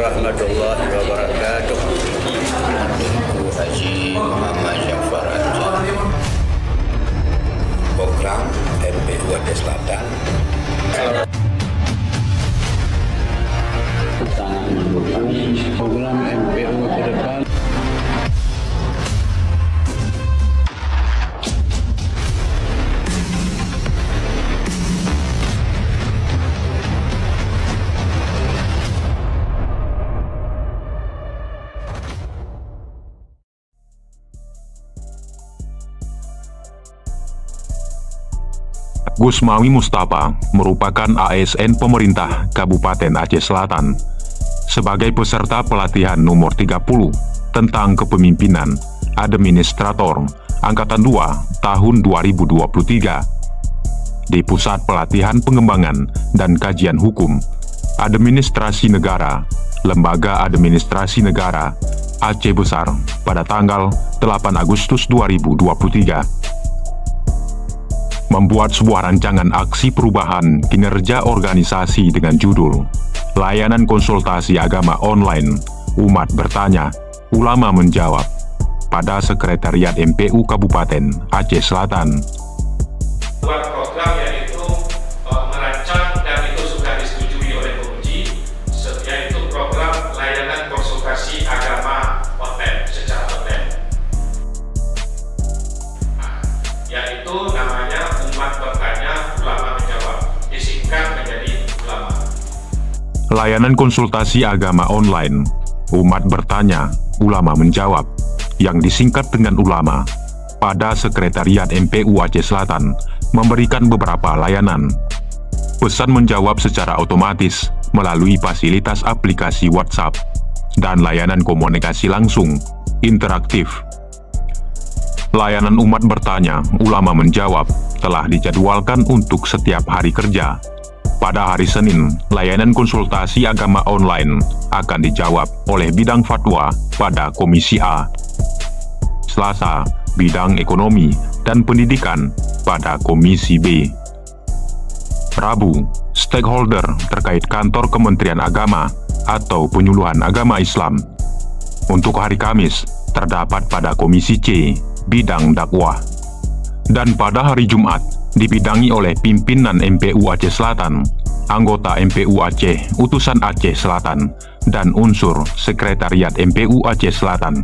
warahmatullahi wabarakatuh. Ibu Haji Muhammad Jafar Anjar. Program MPU Aceh Selatan. Sangat mendukung program MPU ke depan. Gusmawi Mustafa merupakan ASN pemerintah Kabupaten Aceh Selatan sebagai peserta pelatihan nomor 30 tentang kepemimpinan administrator Angkatan 2 tahun 2023 di Pusat Pelatihan Pengembangan dan Kajian Hukum Administrasi Negara Lembaga Administrasi Negara Aceh Besar pada tanggal 8 Agustus 2023. Membuat sebuah rancangan aksi perubahan kinerja organisasi dengan judul Layanan Konsultasi Agama Online, Umat Bertanya, Ulama Menjawab pada Sekretariat MPU Kabupaten Aceh Selatan. Buat program yaitu merancang dan itu sudah disetujui oleh penguji, yaitu program layanan konsultasi agama online secara online. Yaitu namanya Umat Bertanya, Ulama Menjawab, disingkat menjadi ulama. Layanan konsultasi agama online, Umat Bertanya, Ulama Menjawab, yang disingkat dengan ulama, pada Sekretariat MPU Aceh Selatan memberikan beberapa layanan. Pesan menjawab secara otomatis melalui fasilitas aplikasi WhatsApp dan layanan komunikasi langsung, interaktif. Layanan Umat Bertanya, Ulama Menjawab telah dijadwalkan untuk setiap hari kerja. Pada hari Senin, layanan konsultasi agama online akan dijawab oleh bidang fatwa pada Komisi A. Selasa, bidang ekonomi dan pendidikan pada Komisi B. Rabu, stakeholder terkait kantor Kementerian Agama atau Penyuluhan Agama Islam. Untuk hari Kamis, terdapat pada Komisi C, bidang dakwah. Dan pada hari Jumat, dibidangi oleh pimpinan MPU Aceh Selatan, anggota MPU Aceh, utusan Aceh Selatan, dan unsur Sekretariat MPU Aceh Selatan.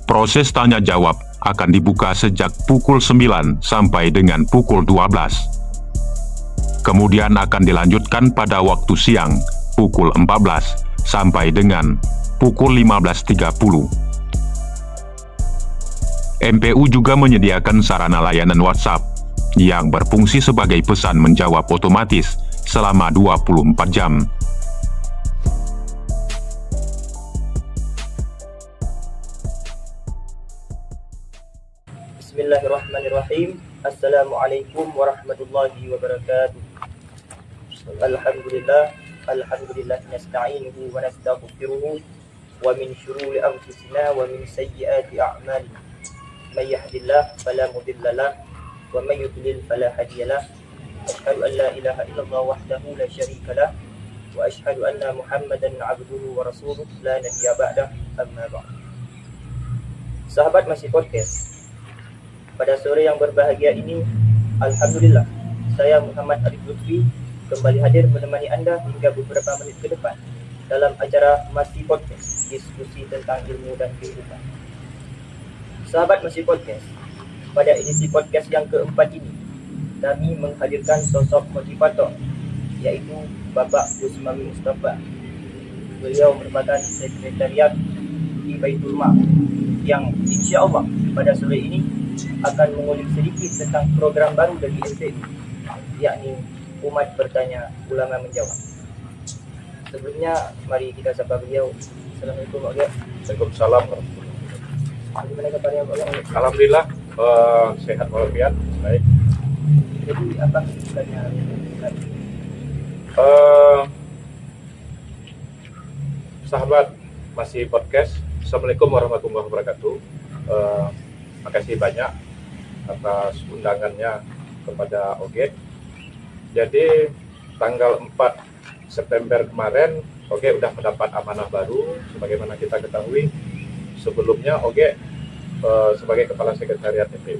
Proses tanya-jawab akan dibuka sejak pukul 9 sampai dengan pukul 12. Kemudian akan dilanjutkan pada waktu siang, pukul 14 sampai dengan pukul 15.30. MPU juga menyediakan sarana layanan WhatsApp yang berfungsi sebagai pesan menjawab otomatis selama 24 jam. Bismillahirrahmanirrahim. Assalamualaikum warahmatullahi wabarakatuh. Alhamdulillah nasta'inuhu wa nastaghfiruhu wa min syururi anfusina wa min sayyiati a'malina. May yahdihillahu fala mudilla lahu wa may yudlil fala hadiya lahu. Asyhadu an la ilaha illallah wahdahu la syarika lahu wa asyhadu anna Muhammadan 'abduhu wa rasuluhu la nabiyya ba'dahu, amma ba'd. Sahabat Masih Podcast, pada sore yang berbahagia ini, alhamdulillah, saya Muhammad Arif Lutfi kembali hadir menemani Anda hingga beberapa menit ke depan dalam acara Masih Podcast, diskusi tentang ilmu dan kehidupan. Sahabat Masih Podcast, pada edisi podcast yang keempat ini, kami menghadirkan sosok motivator, yaitu Bapak Gusmawi Mustafa. Beliau merupakan sekretariat di Baitul Mal, yang insya Allah pada sore ini akan mengulik sedikit tentang program baru dari MPU, yakni Umat Bertanya, Ulama Menjawab. Sebelumnya, mari kita sapa beliau. Assalamualaikum warahmatullahi wabarakatuh. Waalaikumsalam warahmatullahi wabarakatuh. Bagaimana kabarnya Pak? Alhamdulillah, sehat walafiat, baik. Jadi apa kesibukannya? Sahabat Masih Podcast, Assalamualaikum warahmatullahi wabarakatuh. Makasih banyak atas undangannya kepada OGED. Jadi tanggal 4 September kemarin OGE sudah mendapat amanah baru. Sebagaimana kita ketahui sebelumnya OGE sebagai Kepala Sekretariat MPU.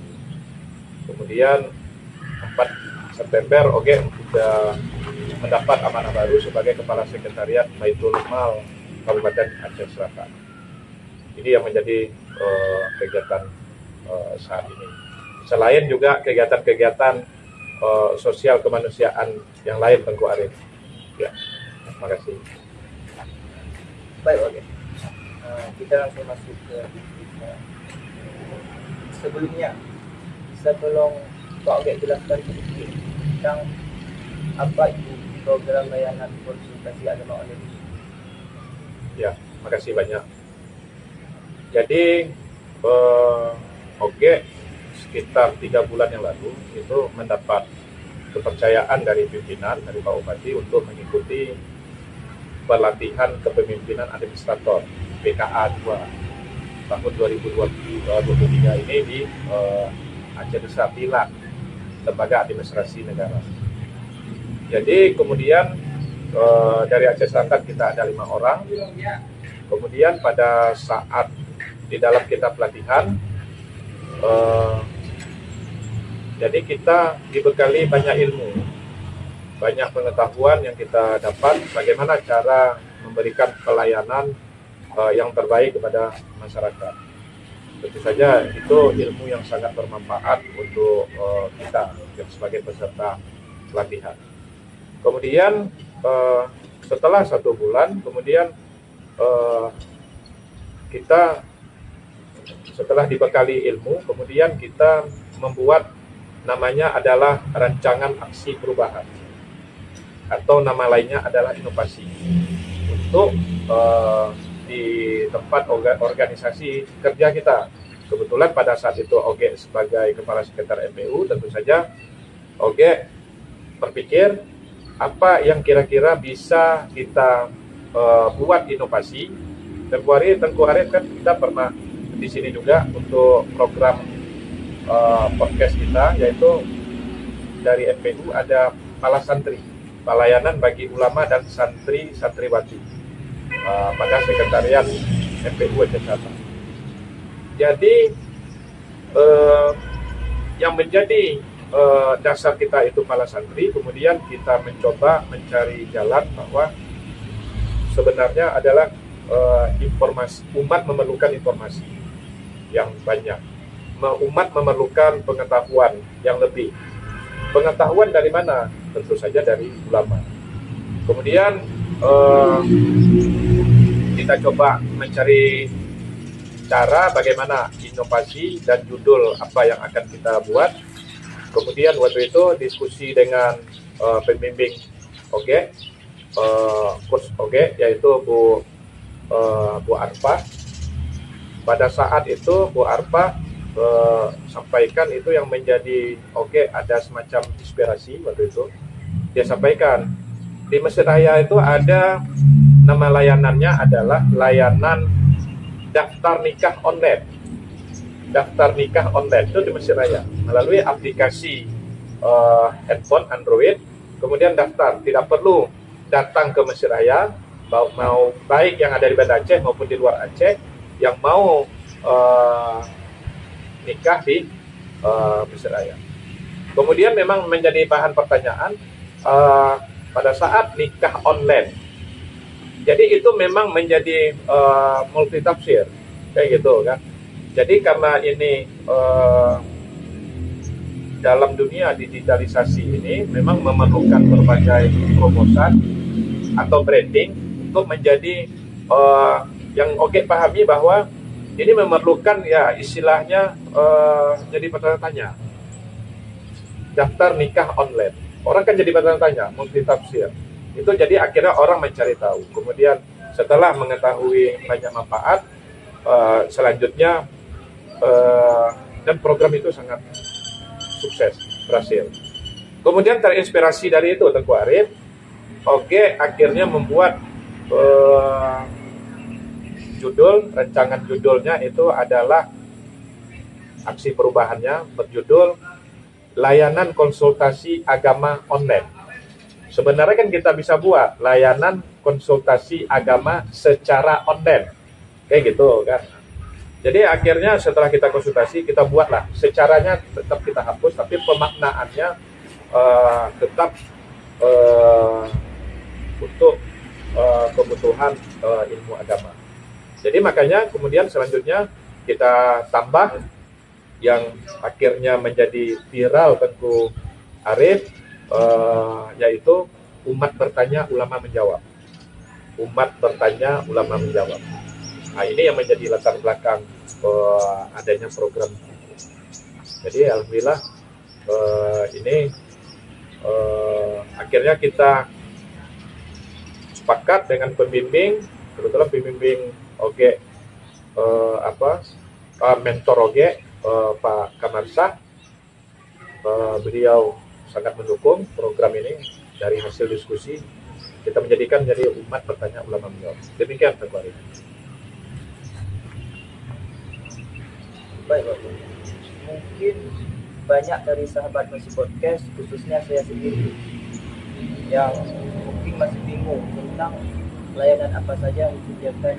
Kemudian 4 September OGE sudah mendapat amanah baru sebagai Kepala Sekretariat Baitul Mal Kabupaten Aceh Selatan. Ini yang menjadi kegiatan saat ini. Selain juga kegiatan-kegiatan sosial kemanusiaan yang lain, Tengku Arif. Ya, terima kasih. Baik, oke. Kita langsung masuk ke sebelumnya. Bisa tolong Pak Oge jelaskan sedikit tentang apa itu program layanan konsultasi agama online ini? Ya, terima kasih banyak. Jadi OGE sekitar 3 bulan yang lalu itu mendapat kepercayaan dari pimpinan, dari Pak Bupati untuk mengikuti pelatihan kepemimpinan administrator PKA 2 tahun 2023 ini di Aceh Besar Pilar, Lembaga Administrasi Negara. Jadi kemudian dari Aceh Selatan kita ada 5 orang. Kemudian pada saat di dalam kita pelatihan, jadi kita dibekali banyak ilmu, banyak pengetahuan yang kita dapat bagaimana cara memberikan pelayanan yang terbaik kepada masyarakat. Tentu saja itu ilmu yang sangat bermanfaat untuk kita yang sebagai peserta pelatihan. Kemudian setelah 1 bulan, kemudian kita setelah dibekali ilmu, kemudian kita membuat namanya adalah rancangan aksi perubahan atau nama lainnya adalah inovasi untuk di tempat organisasi kerja kita. Kebetulan pada saat itu OGE sebagai Kepala Sekretariat MPU, tentu saja OGE berpikir apa yang kira-kira bisa kita buat inovasi. Tengku Arif kan kita pernah di sini juga untuk program podcast kita, yaitu dari MPU ada Pala Santri, pelayanan bagi ulama dan santri-santriwati pada Sekretariat MPU Aceh Selatan. Jadi yang menjadi dasar kita itu Pala Santri, kemudian kita mencoba mencari jalan bahwa sebenarnya adalah informasi, umat memerlukan informasi yang banyak, umat memerlukan pengetahuan yang lebih. Pengetahuan dari mana? Tentu saja dari ulama. Kemudian kita coba mencari cara bagaimana inovasi dan judul apa yang akan kita buat. Kemudian waktu itu diskusi dengan pembimbing OGE, coach OGE, yaitu Bu Arpa. Pada saat itu Bu Arpa sampaikan itu yang menjadi OGE ada semacam inspirasi waktu itu. Dia sampaikan di Masjid Raya itu ada nama layanannya adalah layanan daftar nikah online. Daftar nikah online itu di Masjid Raya melalui aplikasi handphone Android. Kemudian daftar, tidak perlu datang ke Masjid Raya, mau baik yang ada di Banda Aceh maupun di luar Aceh yang mau nikah di Masjid Raya. Kemudian memang menjadi bahan pertanyaan pada saat nikah online. Jadi itu memang menjadi multitafsir kayak gitu kan. Jadi karena ini dalam dunia digitalisasi ini memang memerlukan berbagai terobosan atau branding untuk menjadi yang OGE pahami bahwa ini memerlukan ya istilahnya jadi bertanya-tanya. Daftar nikah online. Orang kan jadi bertanya-tanya, multitafsir. Itu jadi akhirnya orang mencari tahu. Kemudian setelah mengetahui banyak manfaat, selanjutnya dan program itu sangat sukses, berhasil. Kemudian terinspirasi dari itu Tengku Arif, OGE akhirnya membuat rancangan judulnya itu adalah aksi perubahannya berjudul Layanan Konsultasi Agama Online. sebenarnya kan kita bisa buat layanan konsultasi agama secara online, kayak gitu kan. Jadi akhirnya setelah kita konsultasi, kita buatlah, secaranya tetap kita hapus, tapi pemaknaannya tetap untuk kebutuhan ilmu agama. Jadi makanya kemudian selanjutnya kita tambah yang akhirnya menjadi viral Tengku Arif, yaitu umat bertanya, ulama menjawab. Umat bertanya, ulama menjawab. Nah, ini yang menjadi latar belakang adanya program. Jadi alhamdulillah ini akhirnya kita sepakat dengan pembimbing, kebetulan pembimbing oge mentor oge Pak Kamarsah, beliau sangat mendukung program ini. Dari hasil diskusi kita menjadikan jadi umat bertanya, ulama menjawab. Demikian Tengku Arif. Baik, Bapak. Mungkin banyak dari sahabat Masih Podcast, khususnya saya sendiri, yang mungkin masih bingung tentang layanan apa saja yang disediakan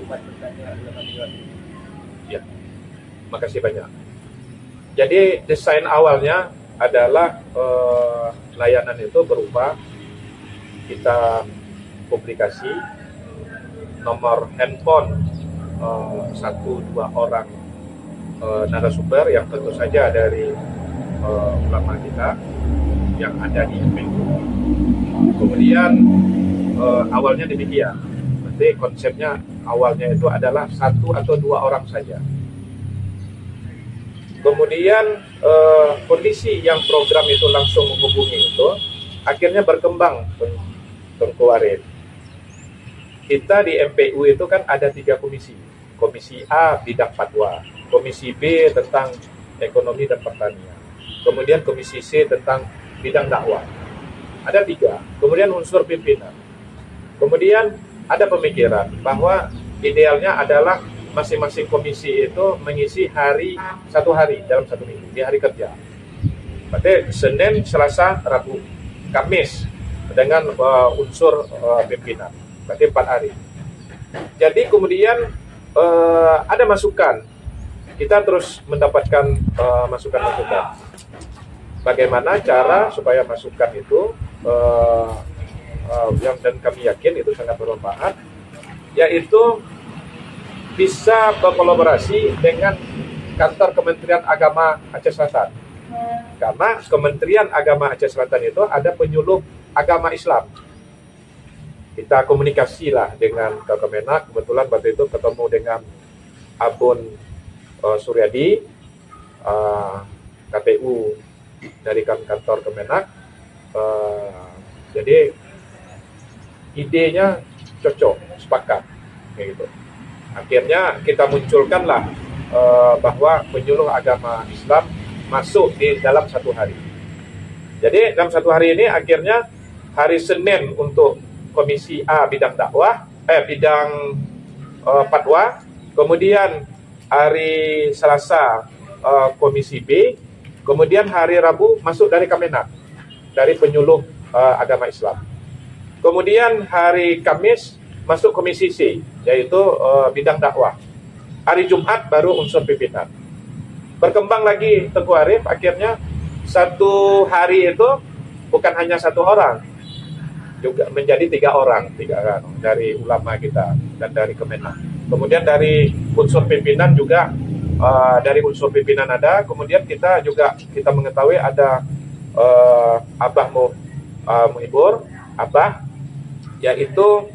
umat bertanya, ulama menjawab. Ya, makasih banyak. Jadi desain awalnya adalah layanan itu berupa kita publikasi nomor handphone 1-2 orang narasumber yang tentu saja dari ulama kita yang ada di MPU. Kemudian awalnya demikian. Berarti konsepnya awalnya itu adalah 1 atau 2 orang saja. Kemudian kondisi yang program itu langsung menghubungi itu akhirnya berkembang Tengku Arif. Kita di MPU itu kan ada 3 komisi. Komisi A bidang fatwa, komisi B tentang ekonomi dan pertanian, kemudian komisi C tentang bidang dakwah. Ada 3. Kemudian unsur pimpinan. Kemudian ada pemikiran bahwa idealnya adalah masing-masing komisi itu mengisi satu hari dalam 1 minggu, di hari kerja. Berarti Senin, Selasa, Rabu, Kamis dengan unsur pimpinan. Berarti 4 hari. Jadi kemudian ada masukan. Kita terus mendapatkan masukan-masukan. Bagaimana cara supaya masukan itu yang dan kami yakin itu sangat bermanfaat, yaitu bisa berkolaborasi dengan kantor Kementerian Agama Aceh Selatan. Karena Kementerian Agama Aceh Selatan itu ada penyuluh agama Islam. Kita komunikasilah dengan Kemenak, kebetulan waktu itu ketemu dengan Abun Suryadi, KPU dari kantor Kemenak. Jadi idenya cocok, sepakat, kayak gitu. Akhirnya kita munculkanlah bahwa penyuluh agama Islam masuk di dalam 1 hari. Jadi dalam 1 hari ini akhirnya hari Senin untuk komisi A bidang dakwah, bidang fatwa, kemudian hari Selasa komisi B, kemudian hari Rabu masuk dari Kemenak, dari penyuluh agama Islam. Kemudian hari Kamis masuk komisi C, yaitu bidang dakwah. Hari Jumat baru unsur pimpinan. Berkembang lagi Tengku Arif, akhirnya 1 hari itu bukan hanya 1 orang, juga menjadi 3 orang, 3 kan, dari ulama kita dan dari Kemenak. Kemudian dari unsur pimpinan juga, dari unsur pimpinan ada. Kemudian kita mengetahui ada Abah Muhibur, Abah, yaitu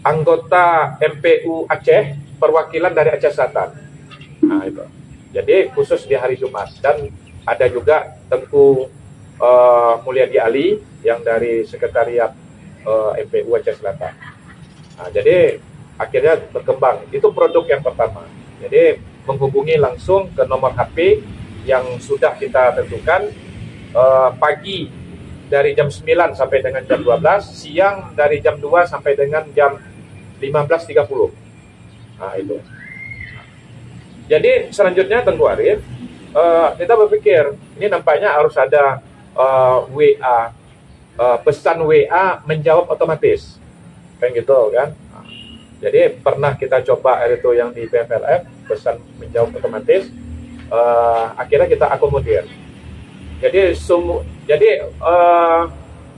anggota MPU Aceh, perwakilan dari Aceh Selatan. Nah itu. Jadi khusus di hari Jumat. Dan ada juga Tengku Mulyadi Ali yang dari sekretariat MPU Aceh Selatan. Nah, jadi akhirnya berkembang. Itu produk yang pertama. Jadi menghubungi langsung ke nomor HP yang sudah kita tentukan, pagi dari jam 9 sampai dengan jam 12, siang dari jam 2 sampai dengan jam 15.30. Nah itu. Jadi selanjutnya Tengku Arif, kita berpikir ini nampaknya harus ada WA pesan WA menjawab otomatis, kan gitu kan. Jadi pernah kita coba itu yang di PFLF, pesan menjawab otomatis, akhirnya kita akomodir. Jadi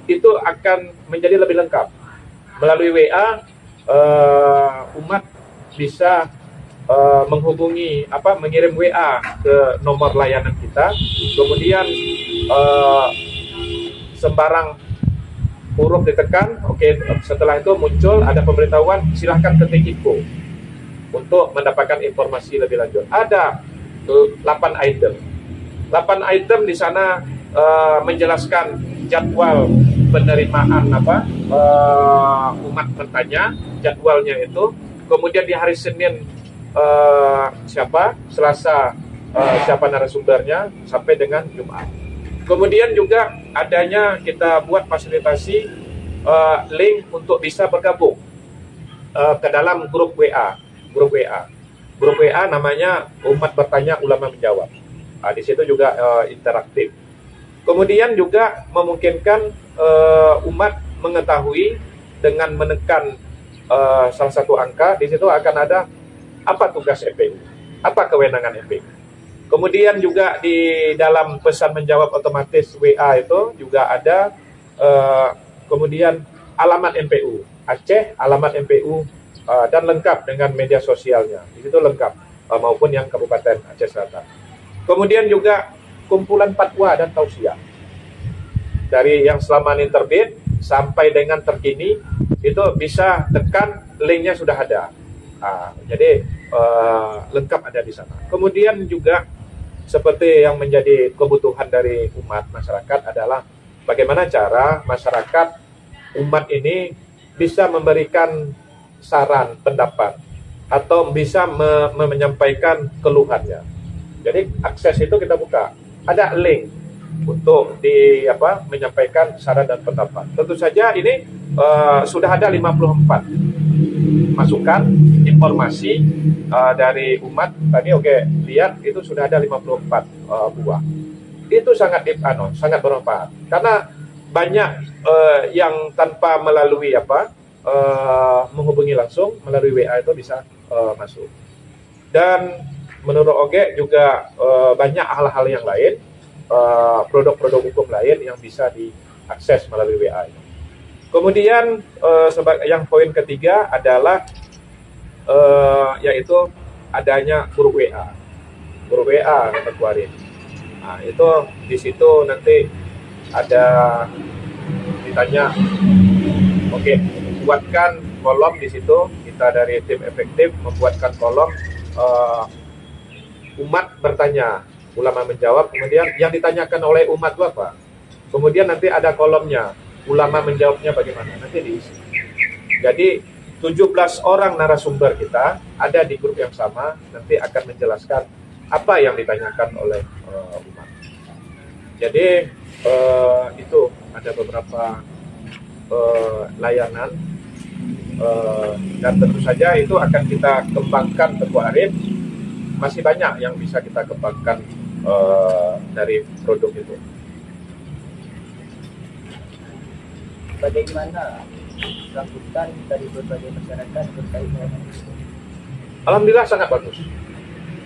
itu akan menjadi lebih lengkap. Melalui WA, umat bisa menghubungi mengirim WA ke nomor layanan kita, kemudian sembarang huruf ditekan, setelah itu muncul ada pemberitahuan, silahkan ketik info untuk mendapatkan informasi lebih lanjut. Ada 8 item. 8 item di sana menjelaskan jadwal penerimaan umat bertanya, jadwalnya itu. Kemudian di hari Senin Selasa siapa narasumbernya sampai dengan Jumat. Kemudian juga adanya kita buat fasilitasi link untuk bisa bergabung ke dalam grup WA. Grup WA namanya Umat Bertanya Ulama Menjawab. Di situ juga interaktif. Kemudian juga memungkinkan umat mengetahui dengan menekan salah satu angka, di situ akan ada apa tugas MPU, apa kewenangan MPU. Kemudian juga di dalam pesan menjawab otomatis WA itu juga ada kemudian alamat MPU Aceh, alamat MPU dan lengkap dengan media sosialnya. Di situ lengkap maupun yang Kabupaten Aceh Selatan. Kemudian juga kumpulan fatwa dan tausiah. Dari yang selama ini terbit sampai dengan terkini itu bisa tekan linknya sudah ada. Jadi lengkap ada di sana. Kemudian juga seperti yang menjadi kebutuhan dari umat masyarakat adalah bagaimana cara masyarakat umat ini bisa memberikan saran, pendapat, atau bisa menyampaikan keluhannya. Jadi akses itu kita buka. Ada link untuk menyampaikan saran dan pendapat. Tentu saja ini sudah ada 54 masukan informasi dari umat. Tadi lihat itu sudah ada 54 buah. Itu sangat bermanfaat karena banyak yang tanpa melalui menghubungi langsung melalui WA itu bisa masuk. Dan menurut Oge juga banyak hal-hal yang lain, produk-produk hukum lain yang bisa diakses melalui WA. Kemudian yang poin ketiga adalah yaitu adanya grup WA. Grup WA Ketuarin. Nah, itu di situ nanti ada ditanya, buatkan kolom di situ. Kita dari tim efektif membuatkan kolom umat bertanya, ulama menjawab. Kemudian yang ditanyakan oleh umat itu apa? Kemudian nanti ada kolomnya, ulama menjawabnya bagaimana, nanti diisi. Jadi 17 orang narasumber kita ada di grup yang sama, nanti akan menjelaskan apa yang ditanyakan oleh umat. Jadi itu ada beberapa layanan dan tentu saja itu akan kita kembangkan Teguh Arif. Masih banyak yang bisa kita kembangkan dari produk itu. Bagaimana sambutan dari berbagai masyarakat terkait dengan itu? Alhamdulillah sangat bagus.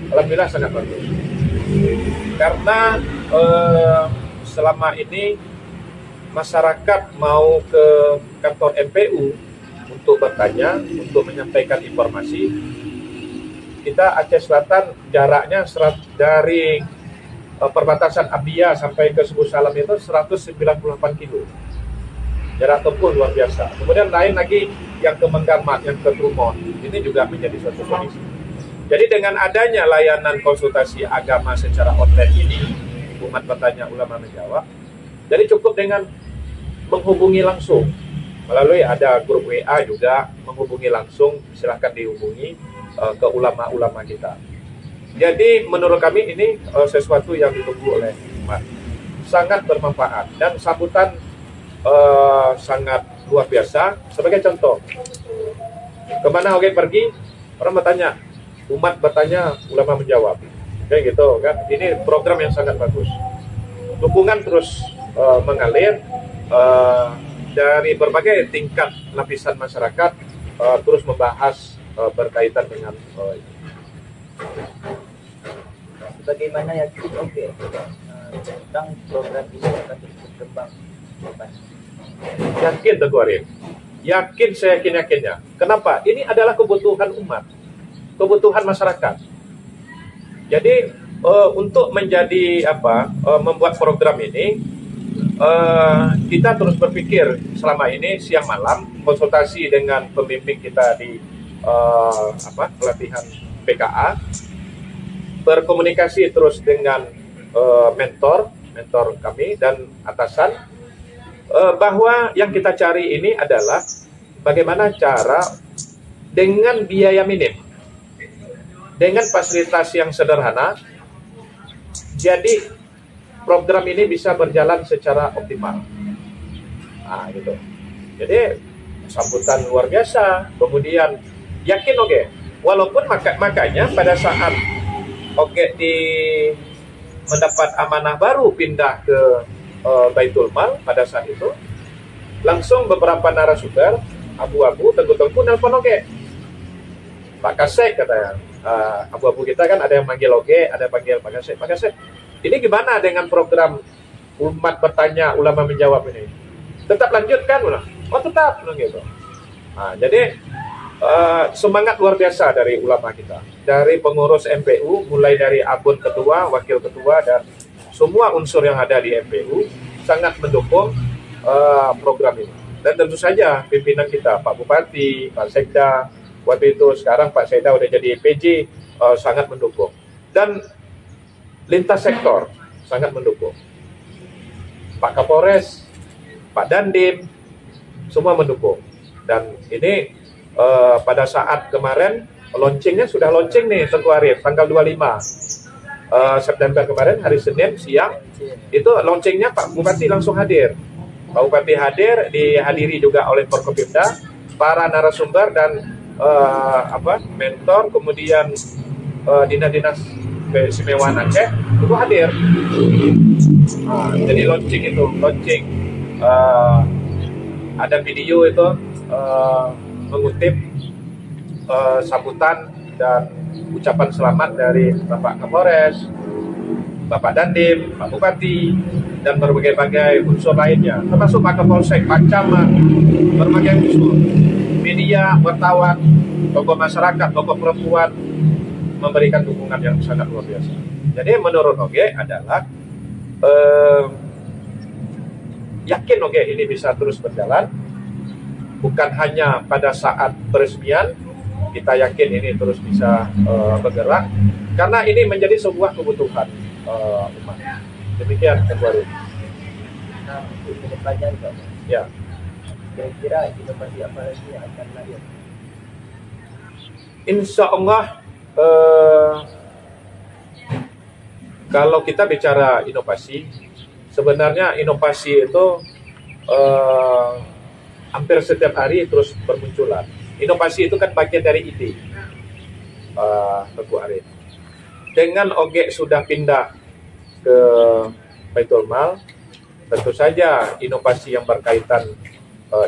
Alhamdulillah sangat bagus. Karena selama ini masyarakat mau ke kantor MPU untuk bertanya, untuk menyampaikan informasi. Kita Aceh Selatan jaraknya dari perbatasan Abia sampai ke Suku Salam itu 198 kilo. Jarak tempuh luar biasa. Kemudian lain lagi yang ke Menggamat, yang ke Trumon. Ini juga menjadi suatu kondisi. Jadi dengan adanya layanan konsultasi agama secara online ini, umat bertanya, ulama menjawab, jadi cukup dengan menghubungi langsung. Melalui ada grup WA juga, menghubungi langsung, silahkan dihubungi ke ulama-ulama kita. Jadi menurut kami ini sesuatu yang ditunggu oleh umat. Sangat bermanfaat dan sambutan sangat luar biasa. Sebagai contoh, kemana pergi, orang bertanya, umat bertanya, ulama menjawab. Kayak gitu kan. Ini program yang sangat bagus. Dukungan terus mengalir dari berbagai tingkat lapisan masyarakat terus membahas berkaitan dengan bagaimana yakin tentang program ini akan terus berkembang. Yakin Teguh Arif, yakin, saya yakinnya. Kenapa? Ini adalah kebutuhan umat, kebutuhan masyarakat. Jadi untuk menjadi membuat program ini, kita terus berpikir selama ini siang malam, konsultasi dengan pembimbing kita di pelatihan PKA, berkomunikasi terus dengan mentor kami dan atasan, bahwa yang kita cari ini adalah bagaimana cara dengan biaya minim, dengan fasilitas yang sederhana, jadi program ini bisa berjalan secara optimal. Nah, gitu. Jadi sambutan luar biasa. Kemudian yakin walaupun makanya pada saat mendapat amanah baru pindah ke Baitul Mal, pada saat itu langsung beberapa narasumber abu-abu tengku nelpon Pak Kasek katanya. Abu-abu kita kan ada yang manggil ada yang panggil Pak Kasek. Ini gimana dengan program umat bertanya, ulama menjawab ini? Tetap lanjutkan? Oh tetap, gitu. Nah, jadi semangat luar biasa dari ulama kita, dari pengurus MPU, mulai dari abun ketua, wakil ketua, dan semua unsur yang ada di MPU sangat mendukung program ini. Dan tentu saja pimpinan kita, Pak Bupati, Pak Sekda, waktu itu, sekarang Pak Sekda udah jadi PJ, sangat mendukung. Dan lintas sektor sangat mendukung. Pak Kapolres, Pak Dandim, semua mendukung. Dan ini pada saat kemarin launchingnya sudah launching nih Teguh Arif, tanggal 25 September kemarin, hari Senin siang, itu launchingnya Pak Bupati langsung hadir. Pak Bupati hadir, dihadiri juga oleh Forkopimda, para narasumber dan mentor, kemudian dinas-dinas keistimewaan Aceh itu hadir. Jadi launching ada video itu mengutip sambutan dan ucapan selamat dari Bapak Kapolres, Bapak Dandim, Pak Bupati, dan berbagai-bagai unsur lainnya, termasuk Pak Kapolsek, Pak Camat, berbagai unsur, media, wartawan, tokoh masyarakat, tokoh perempuan, memberikan dukungan yang sangat luar biasa. Jadi menurut adalah yakin ini bisa terus berjalan, bukan hanya pada saat peresmian, kita yakin ini terus bisa bergerak, karena ini menjadi sebuah kebutuhan umat. Demikian Teguh Arif. Nah, untuk kedepannya juga, ya, kira-kira inovasi apa lagi yang akan lahir? Insya Allah, kalau kita bicara inovasi, sebenarnya inovasi itu hampir setiap hari terus bermunculan. Inovasi itu kan bagian dari ide, Teguh Arif. Dengan sudah pindah ke Baitul Mal, tentu saja inovasi yang berkaitan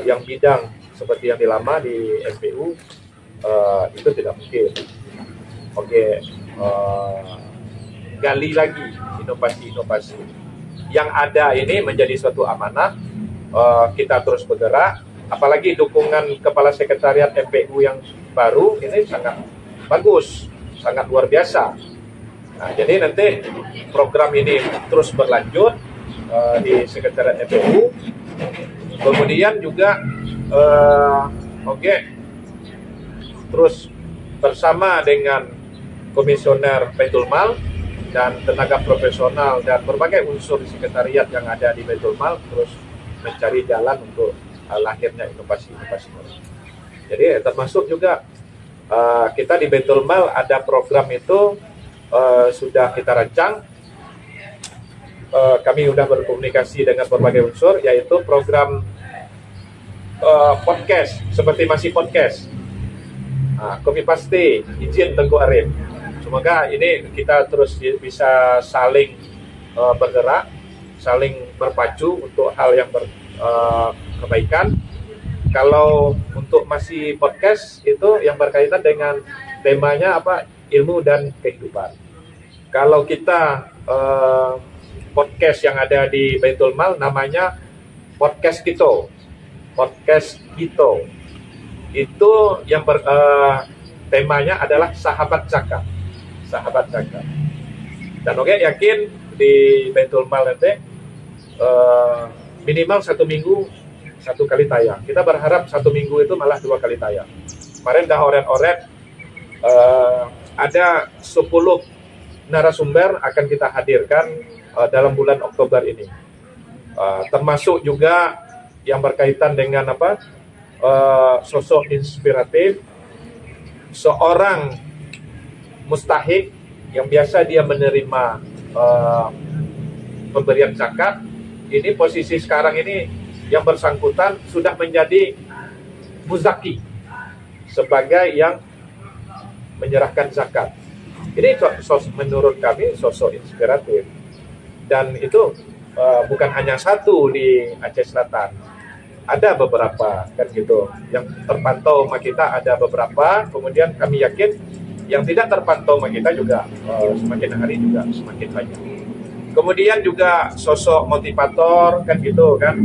yang bidang seperti yang dilama di MPU itu tidak mungkin. Gali lagi inovasi-inovasi yang ada ini menjadi suatu amanah. Kita terus bergerak, apalagi dukungan Kepala Sekretariat MPU yang baru ini sangat bagus, sangat luar biasa. Nah, jadi nanti program ini terus berlanjut di Sekretariat MPU, kemudian juga terus bersama dengan Komisioner Baitul Mal dan tenaga profesional dan berbagai unsur di sekretariat yang ada di Baitul Mal terus mencari jalan untuk lahirnya inovasi-inovasi baru. Jadi termasuk juga kita di Baitul Mal ada program itu sudah kita rancang. Kami sudah berkomunikasi dengan berbagai unsur, yaitu program podcast, seperti masih podcast. Kopi Paste, izin Teguh Arif. Semoga ini kita terus bisa saling bergerak, saling berpacu untuk hal yang kebaikan. Kalau untuk masih podcast itu yang berkaitan dengan temanya apa, ilmu dan kehidupan. Kalau kita podcast yang ada di Baitul Mal namanya podcast Kito. Podcast Kito itu yang temanya adalah sahabat zakat. Sahabat zakat. Dan yakin di Baitul Mal nanti minimal 1 minggu 1 kali tayang. Kita berharap 1 minggu itu malah 2 kali tayang. Kemarin dah oret-oret ada 10 narasumber akan kita hadirkan dalam bulan Oktober ini. Termasuk juga yang berkaitan dengan sosok inspiratif, seorang mustahik yang biasa dia menerima pemberian zakat. Ini posisi sekarang ini yang bersangkutan sudah menjadi muzaki sebagai yang menyerahkan zakat. Ini menurut kami sosok inspiratif, dan itu bukan hanya satu di Aceh Selatan, ada beberapa kan gitu yang terpantau sama kita, ada beberapa. Kemudian kami yakin yang tidak terpantau sama kita juga semakin hari juga semakin banyak. Kemudian juga sosok motivator kan gitu kan,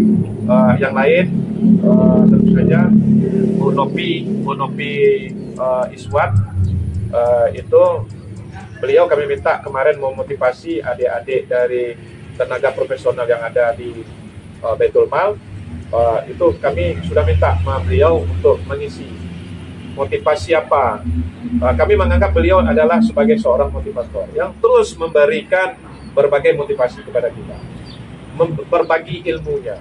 yang lain tentu saja Bu Nopi Iswat, itu beliau kami minta kemarin memotivasi adik-adik dari tenaga profesional yang ada di Baitul Mal. Itu kami sudah minta sama beliau untuk mengisi motivasi apa. Kami menganggap beliau adalah sebagai seorang motivator yang terus memberikan berbagai motivasi kepada kita, berbagi ilmunya.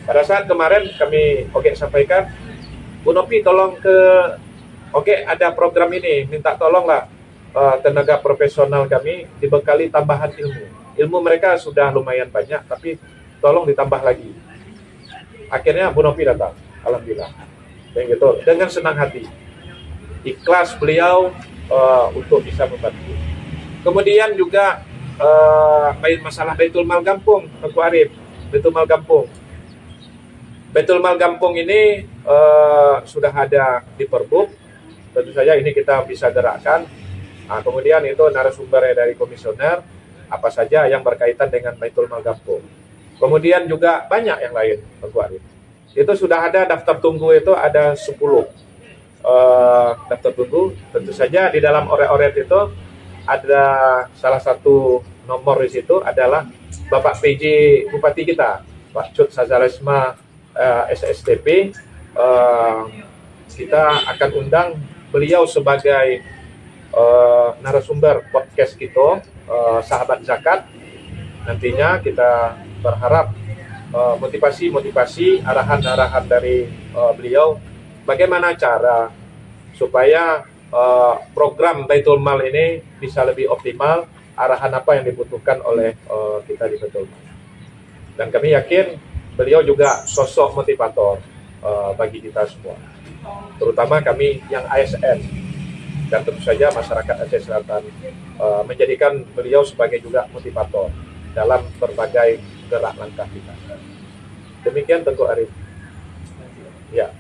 Pada saat kemarin kami sampaikan, Bu Nopi tolong ada program ini, minta tolonglah tenaga profesional kami dibekali tambahan ilmu. Ilmu mereka sudah lumayan banyak, tapi tolong ditambah lagi. Akhirnya Bu Nopi datang, alhamdulillah. Dan gitu, dengan senang hati, ikhlas beliau untuk bisa membantu. Kemudian juga masalah Baitul Mal Gampung, Tengku Arif, Baitul Mal Gampung. Baitul Mal Gampung ini sudah ada di Perbuk, tentu saja ini kita bisa gerakkan. Kemudian itu narasumber dari komisioner, apa saja yang berkaitan dengan Baitul Mal Gampung. Kemudian juga banyak yang lain, Tengku Arif. Itu sudah ada daftar tunggu, itu ada 10 daftar tunggu. Tentu saja di dalam oret-oret itu ada salah satu nomor di situ adalah Bapak PJ Bupati kita, Pak Cut Sazalesma SSTP. Kita akan undang beliau sebagai narasumber podcast kita, Sahabat Zakat. Nantinya kita berharap motivasi, arahan-arahan dari beliau, bagaimana cara supaya program Baitul Mal ini bisa lebih optimal, arahan apa yang dibutuhkan oleh kita di Baitul Mal. Dan kami yakin beliau juga sosok motivator bagi kita semua, terutama kami yang ASN, dan tentu saja masyarakat Aceh Selatan, menjadikan beliau sebagai juga motivator dalam berbagai gerak langkah kita. Demikian Tengku Arif. Ya.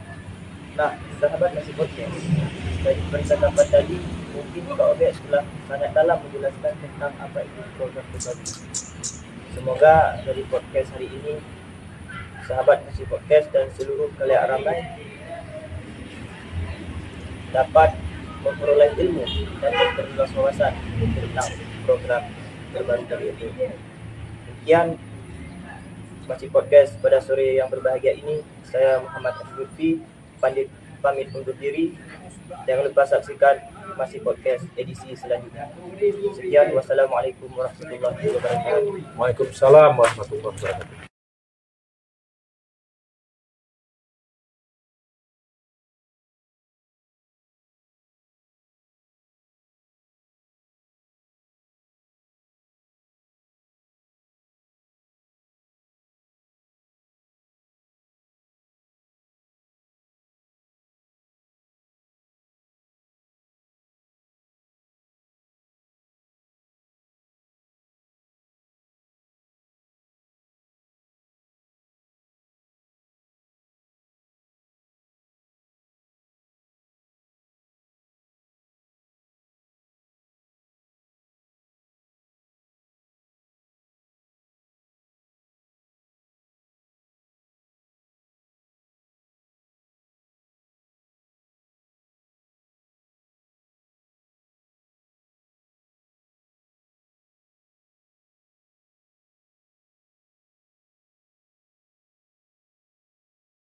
Nah, sahabat Nasi Podcast, dari percakapan tadi mungkin Pak Obek sudah sangat dalam menjelaskan tentang apa itu program berbagi. Semoga dari podcast hari ini, sahabat Nasi Podcast dan seluruh kalian ramai dapat memperoleh ilmu dan berluas wawasan tentang program terbaru kali ini. Demikian Masih Podcast pada sore yang berbahagia ini. Saya Muhammad Lutfi pamit undur diri. Jangan lupa saksikan Masih Podcast edisi selanjutnya. Sekian, wassalamualaikum warahmatullahi wabarakatuh. Waalaikumsalam warahmatullahi wabarakatuh.